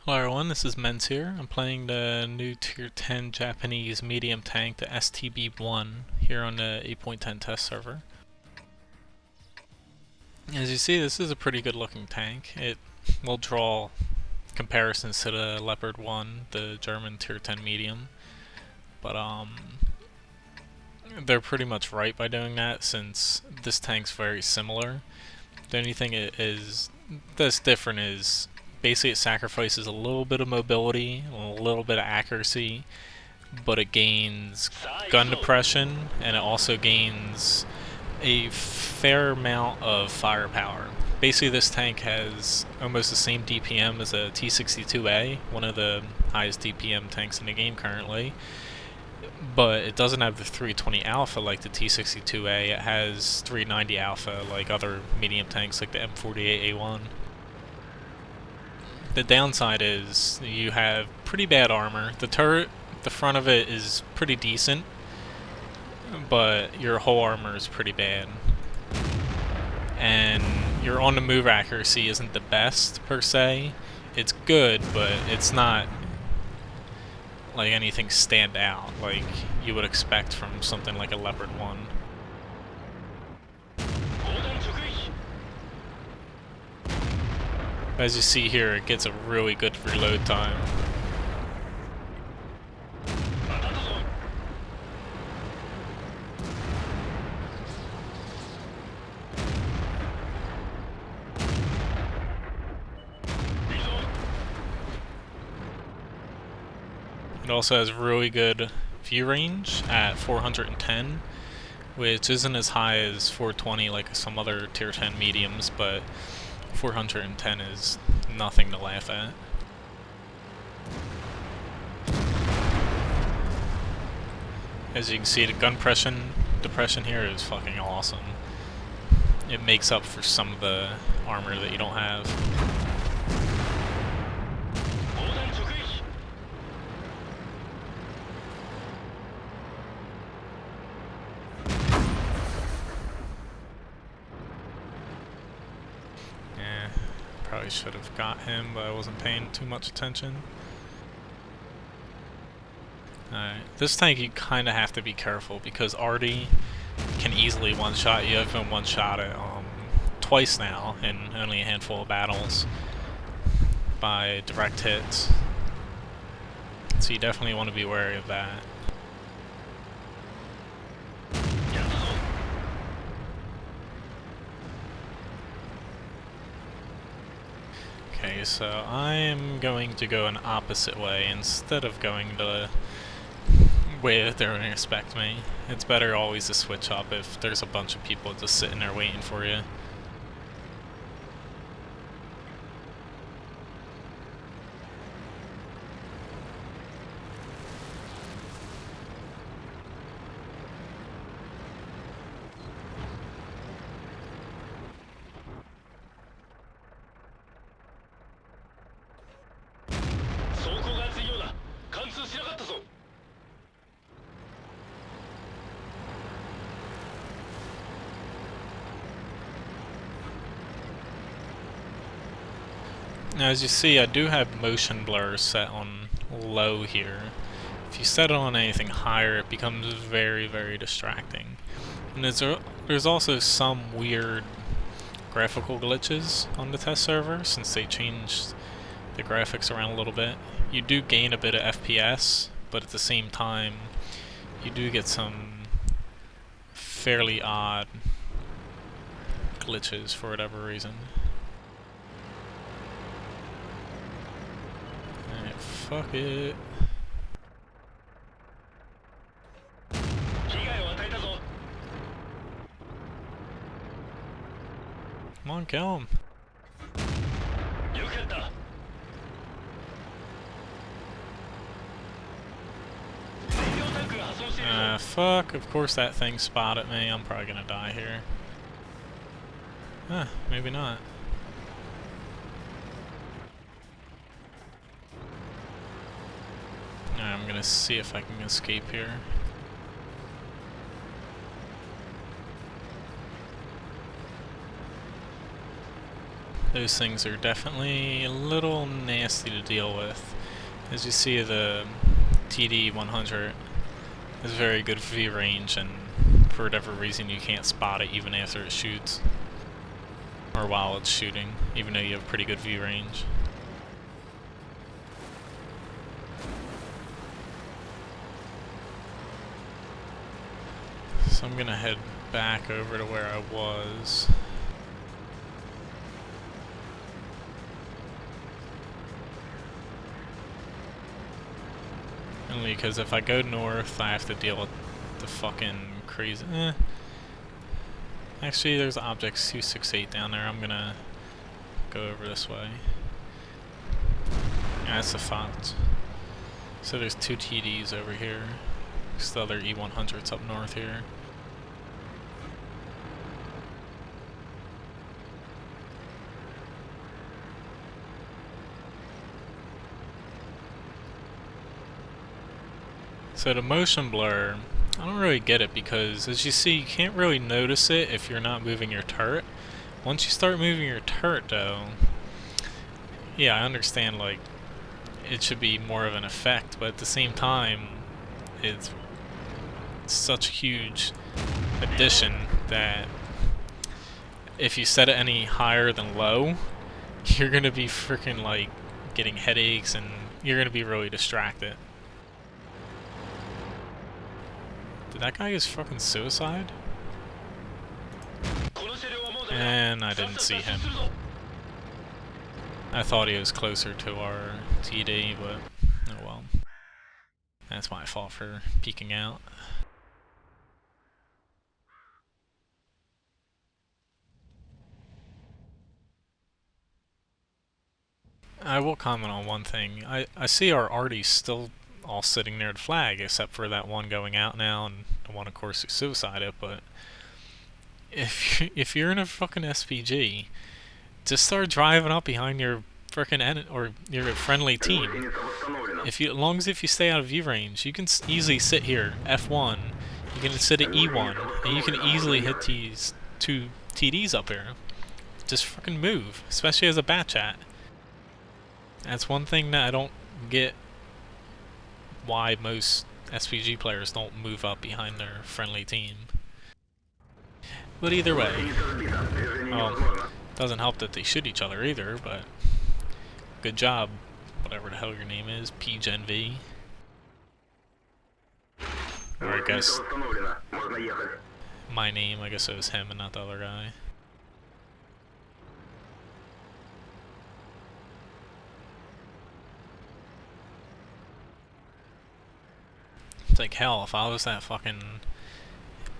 Hello everyone, this is Men's here. I'm playing the new Tier 10 Japanese medium tank, the STB-1, here on the 8.10 test server. As you see, this is a pretty good looking tank. It will draw comparisons to the Leopard 1, the German Tier 10 medium. But they're pretty much right by doing that, since this tank's very similar. The only thing that's different is basically it sacrifices a little bit of mobility, a little bit of accuracy, but it gains gun depression, and it also gains a fair amount of firepower. Basically, this tank has almost the same DPM as a T-62A, one of the highest DPM tanks in the game currently, but it doesn't have the 320 alpha like the T-62A. It has 390 alpha like other medium tanks like the M48A1. The downside is you have pretty bad armor. The turret, the front of it is pretty decent, but your whole armor is pretty bad. And your on-the-move accuracy isn't the best, per se. It's good, but it's not like anything stand out like you would expect from something like a Leopard 1. As you see here, it gets a really good reload time. It also has really good view range at 410, which isn't as high as 420 like some other tier 10 mediums, but 410 is nothing to laugh at. As you can see, the gun depression here is fucking awesome. It makes up for some of the armor that you don't have. Probably should have got him, but I wasn't paying too much attention. Alright, this tank you kind of have to be careful because Artie can easily one-shot you. I've been one-shotted twice now in only a handful of battles by direct hits. So you definitely want to be wary of that. Okay, so I'm going to go an opposite way instead of going the way that they're going to expect me. It's better always to switch up if there's a bunch of people just sitting there waiting for you. Now, as you see, I do have motion blur set on low here. If you set it on anything higher, it becomes very, very distracting. And there's also some weird graphical glitches on the test server since they changed the graphics around a little bit. You do gain a bit of FPS, but at the same time, you do get some fairly odd glitches for whatever reason. Alright, fuck it. Come on, kill him. Fuck, of course that thing spotted me. I'm probably gonna die here. Huh, maybe not. Alright, I'm gonna see if I can escape here. Those things are definitely a little nasty to deal with. As you see, the TD-100 has very good V range, and for whatever reason you can't spot it even after it shoots. Or while it's shooting, even though you have pretty good V range. So I'm gonna head back over to where I was. Only because if I go north, I have to deal with the fucking crazy... Actually, there's Object 268 down there. I'm gonna go over this way. Yeah, that's the Fox. So there's 2 TDs over here. There's the other E100s up north here. So the motion blur, I don't really get it because, as you see, you can't really notice it if you're not moving your turret. Once you start moving your turret, though, yeah, I understand, like, it should be more of an effect, but at the same time, it's such a huge addition that if you set it any higher than low, you're gonna be freaking, like, getting headaches and you're gonna be really distracted. Did that guy just fucking suicide? And I didn't see him. I thought he was closer to our TD, but oh well. That's my fault for peeking out. I will comment on one thing. I see our arties still all sitting near the flag, except for that one going out now, and the one, of course, who suicided, but if you're in a fucking SPG, just start driving up behind your frickin' or your friendly team. As long as if you stay out of view range, you can easily sit here, F1, you can sit at E1, and you can easily hit these 2 TDs up here. Just fucking move, especially as a bat chat. That's one thing that I don't get why most SPG players don't move up behind their friendly team. But either way, well, doesn't help that they shoot each other either, but good job, whatever the hell your name is, PGenV. Or I guess my name, I guess it was him and not the other guy. It's like, hell, if I was that fucking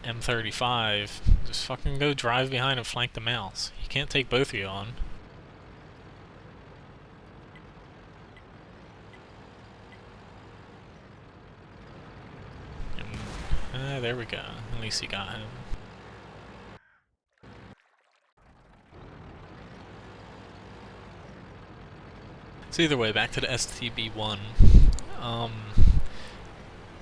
M35, just fucking go drive behind and flank the mouse. You can't take both of you on. And, there we go. At least he got him. So either way, back to the STB-1.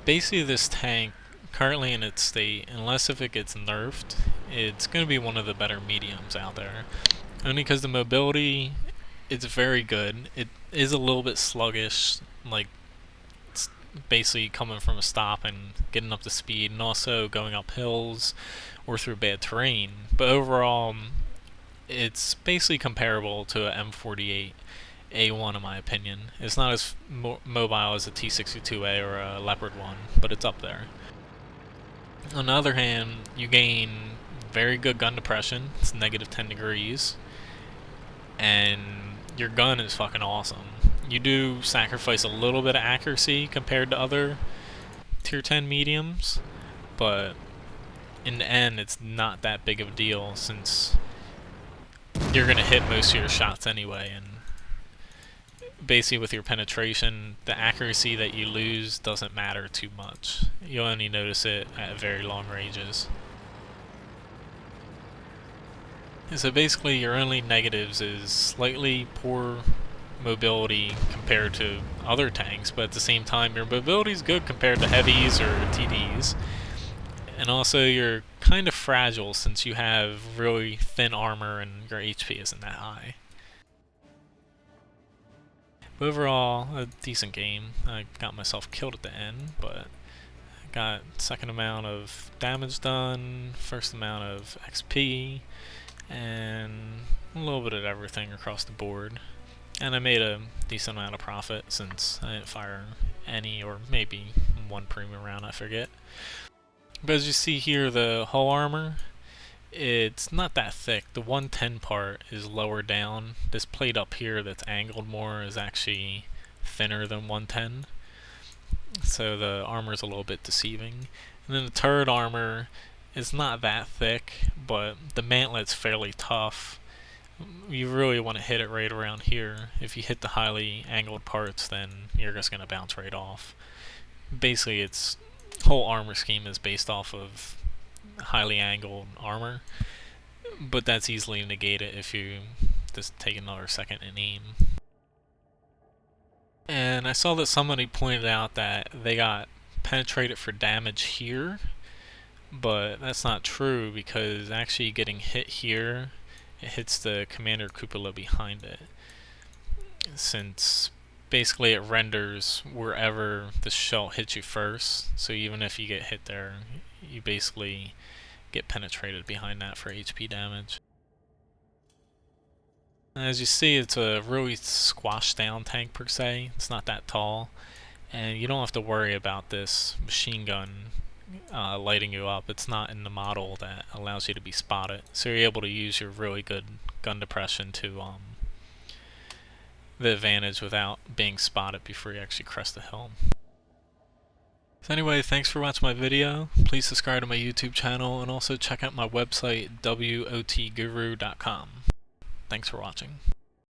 Basically this tank, currently in its state, unless if it gets nerfed, it's going to be one of the better mediums out there. Only because the mobility, it's very good. It is a little bit sluggish, like it's basically coming from a stop and getting up to speed, and also going up hills or through bad terrain. But overall, it's basically comparable to an M48. A1 in my opinion. It's not as mobile as a T62A or a Leopard 1, but it's up there. On the other hand, you gain very good gun depression. It's negative 10 degrees. And your gun is fucking awesome. You do sacrifice a little bit of accuracy compared to other tier 10 mediums, but in the end it's not that big of a deal since you're going to hit most of your shots anyway, and basically with your penetration, the accuracy that you lose doesn't matter too much. You'll only notice it at very long ranges. So basically your only negatives is slightly poor mobility compared to other tanks, but at the same time your mobility is good compared to heavies or TDs. And also you're kind of fragile since you have really thin armor and your HP isn't that high. But overall, a decent game. I got myself killed at the end, but got second amount of damage done, first amount of XP, and a little bit of everything across the board. And I made a decent amount of profit since I didn't fire any, or maybe one premium round, I forget. But as you see here, the hull armor, it's not that thick. The 110 part is lower down. This plate up here that's angled more is actually thinner than 110. So the armor is a little bit deceiving. And then the turret armor is not that thick, but the mantlet's fairly tough. You really want to hit it right around here. If you hit the highly angled parts, then you're just going to bounce right off. Basically, its whole armor scheme is based off of highly angled armor, but that's easily negated if you just take another second and aim. And I saw that somebody pointed out that they got penetrated for damage here, but that's not true, because actually getting hit here, it hits the commander cupola behind it, since basically it renders wherever the shell hits you first. So even if you get hit there, you basically get penetrated behind that for HP damage. As you see, it's a really squashed down tank per se. It's not that tall, and you don't have to worry about this machine gun lighting you up. It's not in the model that allows you to be spotted, so you're able to use your really good gun depression to the advantage without being spotted before you actually crest the hill. So anyway, thanks for watching my video. Please subscribe to my YouTube channel, and also check out my website, wotguru.com. Thanks for watching.